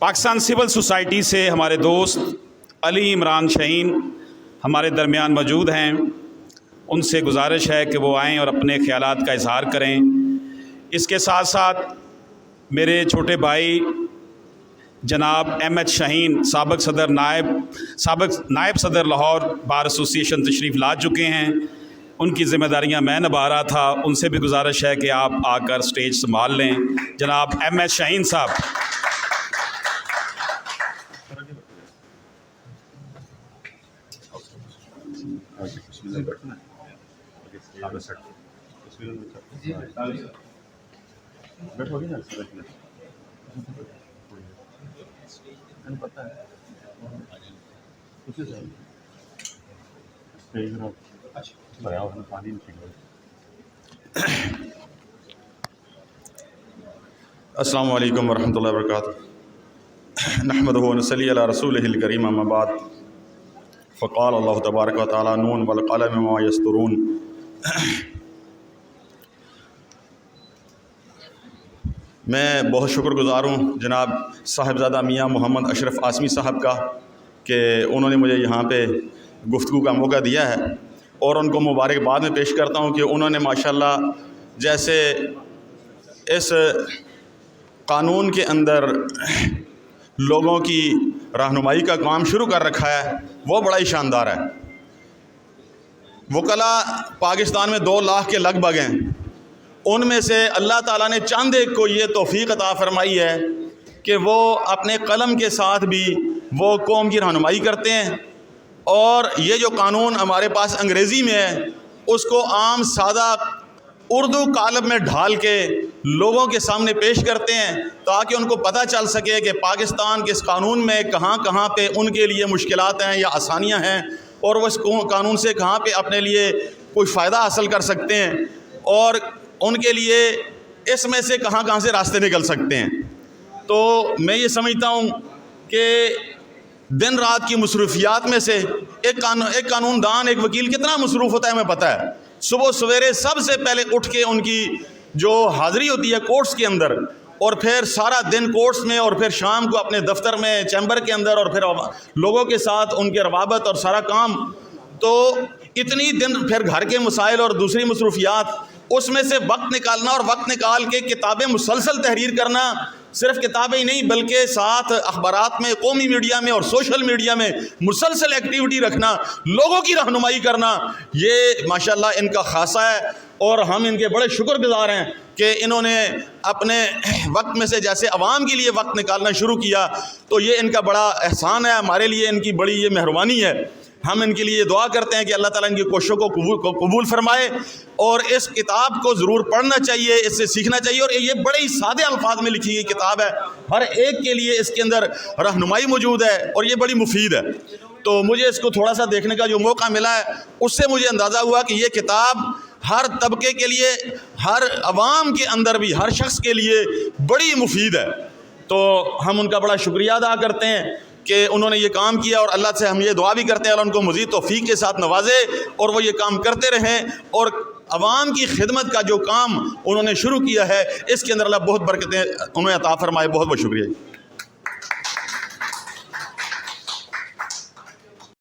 Pakistan civil society سے ہمارے دوست علی عمران شہین ہمارے درمیان موجود ہیں. ان سے گزارش ہے کہ وہ آئیں اور اپنے خیالات کا اظہار کریں. اس کے ساتھ ساتھ میرے چھوٹے بھائی جناب ایم ایچ شہین سابق نائب صدر لاہور بار ایسوسی ایشن تشریف لا چکے ہیں. ان کی ذمہ داریاں میں نبھا رہا تھا. ان سے بھی گزارش ہے کہ آپ آ کر سٹیج سنبھال لیں. جناب ایم ایچ شہین صاحب. السلام علیکم ورحمۃ اللہ وبرکاتہ. نحمدہ و نصلی علی رسولہ الکریم. اما بعد فقال اللہ تبارک و تعالی نون والقلم وما یسطرون. میں بہت شکر گزار ہوں جناب صاحبزادہ میاں محمد اشرف آسمی صاحب کا کہ انہوں نے مجھے یہاں پہ گفتگو کا موقع دیا ہے، اور ان کو مبارکباد میں پیش کرتا ہوں کہ انہوں نے ماشاءاللہ جیسے اس قانون کے اندر لوگوں کی رہنمائی کا کام شروع کر رکھا ہے وہ بڑا ہی شاندار ہے. وکلاء پاکستان میں 2 لاکھ کے لگ بھگ ہیں. ان میں سے اللہ تعالیٰ نے چند ایک کو یہ توفیق عطا فرمائی ہے کہ وہ اپنے قلم کے ساتھ بھی وہ قوم کی رہنمائی کرتے ہیں، اور یہ جو قانون ہمارے پاس انگریزی میں ہے اس کو عام سادہ اردو قالب میں ڈھال کے لوگوں کے سامنے پیش کرتے ہیں تاکہ ان کو پتہ چل سکے کہ پاکستان کے اس قانون میں کہاں کہاں پہ ان کے لیے مشکلات ہیں یا آسانیاں ہیں، اور وہ اس قانون سے کہاں پہ اپنے لیے کوئی فائدہ حاصل کر سکتے ہیں، اور ان کے لیے اس میں سے کہاں کہاں سے راستے نکل سکتے ہیں. تو میں یہ سمجھتا ہوں کہ دن رات کی مصروفیات میں سے ایک قانون دان، ایک وکیل کتنا مصروف ہوتا ہے ہمیں پتہ ہے. صبح سویرے سب سے پہلے اٹھ کے ان کی جو حاضری ہوتی ہے کورٹس کے اندر، اور پھر سارا دن کورٹس میں، اور پھر شام کو اپنے دفتر میں چیمبر کے اندر، اور پھر لوگوں کے ساتھ ان کے روابط اور سارا کام. تو اتنی دن پھر گھر کے مسائل اور دوسری مصروفیات، اس میں سے وقت نکالنا، اور وقت نکال کے کتابیں مسلسل تحریر کرنا. صرف کتابیں ہی نہیں بلکہ ساتھ اخبارات میں، قومی میڈیا میں اور سوشل میڈیا میں مسلسل ایکٹیویٹی رکھنا، لوگوں کی رہنمائی کرنا، یہ ماشاءاللہ ان کا خاصہ ہے. اور ہم ان کے بڑے شکر گزار ہیں کہ انہوں نے اپنے وقت میں سے جیسے عوام کے لیے وقت نکالنا شروع کیا، تو یہ ان کا بڑا احسان ہے ہمارے لیے، ان کی بڑی یہ مہربانی ہے. ہم ان کے لیے دعا کرتے ہیں کہ اللہ تعالیٰ ان کی کوششوں کو قبول فرمائے، اور اس کتاب کو ضرور پڑھنا چاہیے، اس سے سیکھنا چاہیے. اور یہ بڑے ہی سادے الفاظ میں لکھی گئی کتاب ہے، ہر ایک کے لیے اس کے اندر رہنمائی موجود ہے، اور یہ بڑی مفید ہے. تو مجھے اس کو تھوڑا سا دیکھنے کا جو موقع ملا ہے اس سے مجھے اندازہ ہوا کہ یہ کتاب ہر طبقے کے لیے، ہر عوام کے اندر بھی ہر شخص کے لیے بڑی مفید ہے. تو ہم ان کا بڑا شکریہ ادا کرتے ہیں کہ انہوں نے یہ کام کیا، اور اللہ سے ہم یہ دعا بھی کرتے ہیں اللہ ان کو مزید توفیق کے ساتھ نوازے، اور وہ یہ کام کرتے رہیں، اور عوام کی خدمت کا جو کام انہوں نے شروع کیا ہے اس کے اندر اللہ بہت برکتیں انہیں عطا فرمائے. بہت بہت شکریہ.